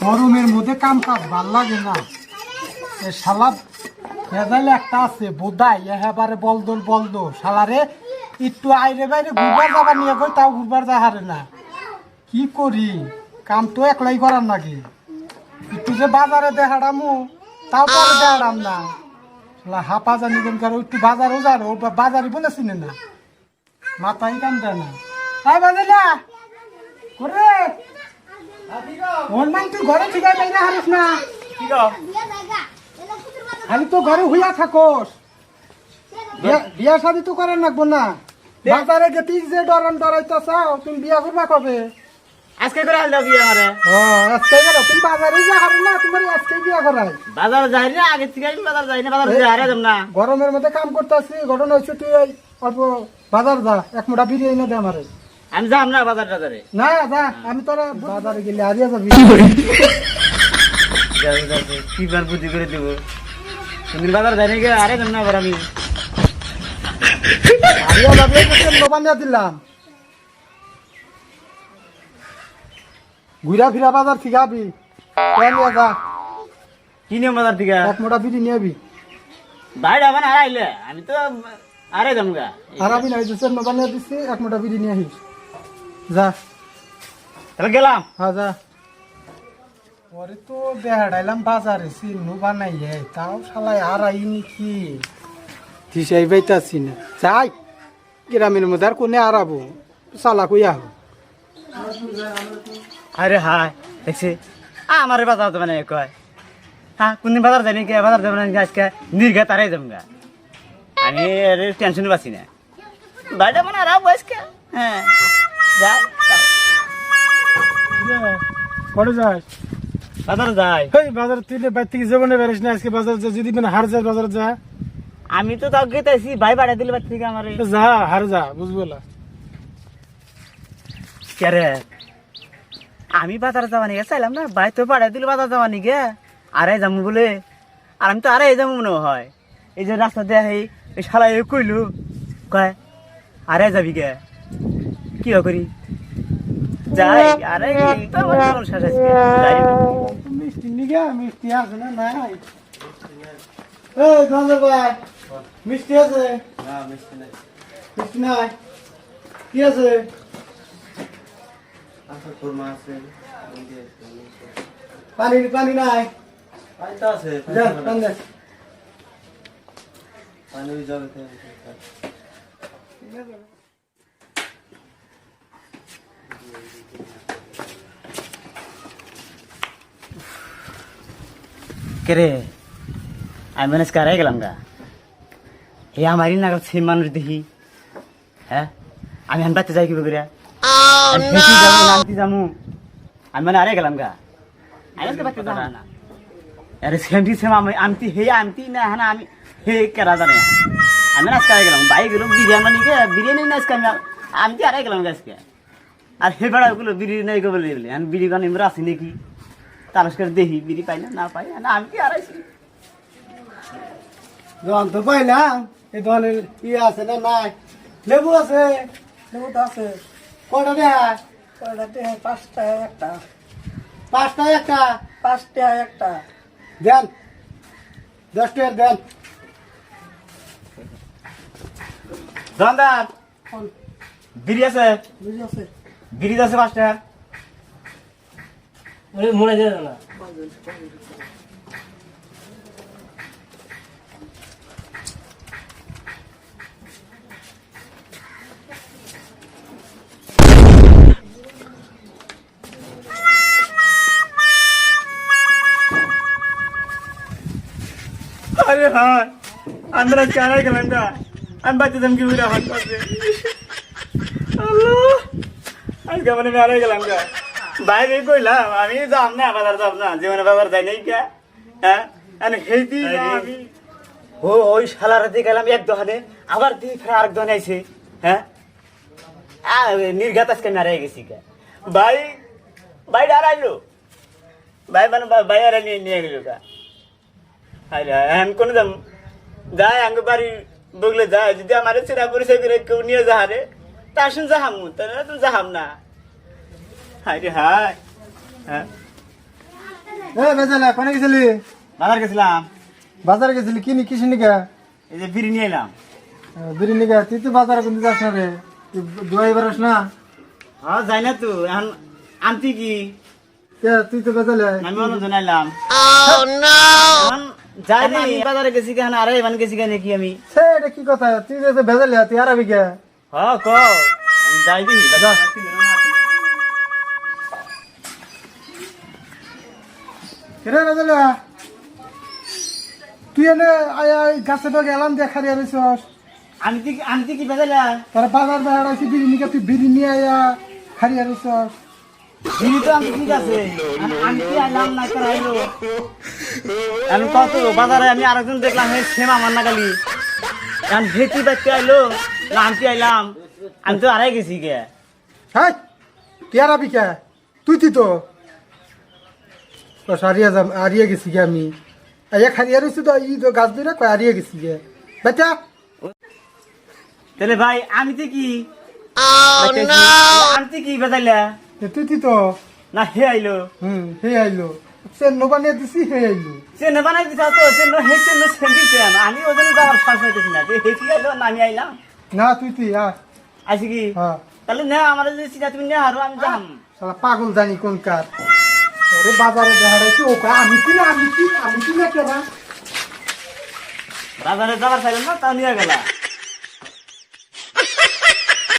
গরমের মধ্যে কাম কাজ ভাল লাগে না। শালা ভেজাল একটা আছে বোধাই এবারে বলদো শালারে একটু আইরে বাইরে ঘুরবার যাবার নিয়ে কই তাও ঘুরবার যা হারে না। কি করি কাম তো একলাই করার নাকি, একটু যে বাজারে দেখাড়ামু তাও পরে দেখাড়াম না। শালা হাপা জানি কেন কারো একটু বাজারও যার ও বাজারই বলে চিনে না, মাথায় কাম দেয় না। আয় বাজালা করে ওর তুই ঘরে ঠিক আছে না হারিস না, আমি তো ঘরে হইয়া থাকোস, বিয়া শাদি তো করার লাগবো না। বাজারে গেতিস যে ডরাইতেছ তুমি বিয়া করবা কবে? আজকে করে আনলো বিয়ে আমারে। ও আজকে গেল তুমি বাজারে যা হারে না, তোমার আজকে বিয়া করাই। বাজার যাই না, আগে থেকে আমি বাজার যাই না, বাজার হারে যাব না। গরমের মধ্যে কাম করতেছি, ঘটনা হচ্ছে তুই অল্প বাজার যা, এক মোটা বিরিয়ানি দে আমারে। আমি যাম না বাজার টাজারে। না যা, আমি তোরা বাজারে গেলে হারিয়ে যাবি। কি বার বুদ্ধি করে দেবো, তুমি বাজার যাই নাকি আরে যাব না। এবার আমি হারিয়ে যাবি, বানিয়ে দিলাম। ঘুরা ফিরা বাজার শিখাবি, নিয়ে যা। কি নিয়ম বাজার থেকে এক মোটা বিড়ি নিয়ে আবি। বাইরে আবার আর আইলে আমি তো আরে যাম গা। হারাবি না, বানিয়ে দিচ্ছি, এক মোটা বিড়ি নিয়ে আসিস। যা তাহলে গেলাম। হ্যাঁ যা। পরে তো বেড়াইলাম বাজারে চিহ্ন বানাইয়ে, তাও শালাই হারাই নাকি হিসাই পাইতাছি না। যাই গ্রামের মধ্যে আর কোনে হারাবো, চালা কই আহ। আরে হাই দেখছি আমার বাজার যাবে না কয়। হ্যাঁ কোনদিন বাজার যাই নাকি, বাজার যাবে না আজকে নির্ঘা তারাই যাম গা। আমি টেনশন পাচ্ছি না, বাইরে মানে আর আজকে। হ্যাঁ যাই পরে যাস বাজার যাই। বাজার তুই বাইর থেকে যাবো না, বেড়াস না আজকে বাজার যা, যদি মানে হার যায় বাজার যা। আমি তো তাও গেতেছি, ভাই বাড়া দিলে বাড়ি থেকে আমার যা হার যা, বুঝবো না। কে রে আমি বাজার যাওয়া নিগে চাইলাম না, ভাই তো বাড়া দিলে বাজার যাওয়া নিগে আড়াই যাবো বলে। আর আমি তো আড়াই যাবো মনে হয়। এই যে রাস্তা দেয়া এই শালা কইলু কয় আড়াই যাবি গে, কি করি যাই। আরে তো আমার জীবন শেষ আজকে, যাই। মিষ্টি নিগে মিষ্টি আছে না? নাই এই গঞ্জা ভাই, মিষ্টি আছে? না মিষ্টি নাই। মিষ্টি নাই? কি আছে? আচ্ছা খুরমা আছে, পানি পানি নাই? পানি তো আছে, যা পানি দে। পানি জলে কেরে আমি মানে কারাই গেলাম গা। এই আমারই নাগাল সেই মানুষ দেখি। হ্যাঁ আমি আনবাতে যাই কি করে, নামতে যামু আমি মানে আরে গেলাম গা। আরে সেমটি সেম আমি আনতি হে আনতি না হ্যাঁ আমি হে কেরা জানে। আমি আজকে আরে গেলাম বাইক গেলাম বিরিয়ানি মানে বিরিয়ানি না আজকে আমি আরে গেলাম আজকে। আর হে বেড়া ওগুলো বিরিয়ানি নাই গো বলে আমি বিরিয়ানি আমরা আসি নাকি তারস করে দেখি বিড়ি পাই না পাই না, আমি কি আড়াইছি যখন তো পাইলাম এই ধরনের ইয়ে আছে না? নাই লেবু আছে? লেবু তো আছে। কয়টা দেয়? কয়টা দেয়? 5 টাকা একটা। 5 টাকা একটা? 5 টাকা একটা। দেন 10 টাকা দেন। দোকানদার বিড়ি আছে? বুঝি আছে? বিড়ি আছে 5 টাকা। মনে যায় না। अरे हाँ अंदर क्या है कलंगा हम बच्चे जम की पूरा हाथ पास अल्लाह आज का मैंने मारे कलंगा भाई भी कोई ला अभी तो हमने बाजार तो अपना जीवन बाजार जाए नहीं क्या हैं अने खेती अभी हो ওই শালা রাতে গেলাম এক দোকানে আবার দি ফের আরেক দোকানে আইছে হ্যাঁ আ নির্ঘাত আজকে মারা গেছি কা ভাই ভাই ডারাইলো ভাই মানে ভাই আর নিয়ে গেল কা আরে আমি কোন দাম যাই আঙ্গ বাড়ি বগলে যায় যদি আমার চেনা পরিচয় করে কেউ নিয়ে যাহারে তা আসুন যাহামু তাহলে তুমি যাহাম না। হাই রে হাই। হ্যাঁ বেজালে কোনে গেছিলি? বাজার গেছিলাম। বাজারে গেছিলি কিসের নিকা? এই যে বিড়ি নিয়ে এলাম। বিরিয়ানি নিকা? তুই তো বাজারে কিন্তু যাস না রে, তুই দুয়াই বেরোস না। হ্যাঁ যাই না তো এখন আনতি কি তুই তো বেজালে আমি অন্য জানাইলাম এখন যাই না আমি বাজারে গেছি কেন আরে এবার গেছি কেন কি আমি সে এটা কি কথা? তুই যে বেজালে তুই আর আবি কে? হ্যাঁ ক আমি যাই দিই যা। রে বেজালে তুই এনে গাছে তো গেলাম দেখা রে আনিস। আনতি কি বেজালা তারা বাজার বেড়া আছি বিরিয়ানি কে, তুই বিরিয়ানি আয়া খারি আনিস। বিড়ি তো আমি ঠিক আছে আনতি আইলাম না করে আইলো আমি কত বাজারে আমি আরেকজন দেখলাম হে সেম আমার না খালি এখন ভেতি বাচ্চা আইলো না আনতি আইলাম আমি তো আড়াই গেছি গে হ্যাঁ তুই আর আবি কে? তুই তো হারিয়ে গেছি গে আমি এক হারিয়ে রয়েছি তো ই তো গাছ ধরে কয় হারিয়ে গেছি গে বেটা। তাহলে ভাই আমি তো কি আনতি কি বেজাইলা তুই তো না হে আইলো হে আইলো সে নোবানিয়ে দিছি হে আইলো। সে নেবানাই দিছা তো সে হে সে সেন্দিছে আমি ওদের যাওয়ার শ্বাস হইতেছি না যে হেসি আইলো না আমি আইলাম না তুই আইছি কি হ্যাঁ তাহলে না আমার যে সিনা তুমি না হারো আমি যাম শালা পাগল জানি কোন কার। ওরে বাজারে দেখা রয়েছে ও কয় আমি কি না কেবা। বাজারে যাবার চাইলাম না তা নিয়ে গেলা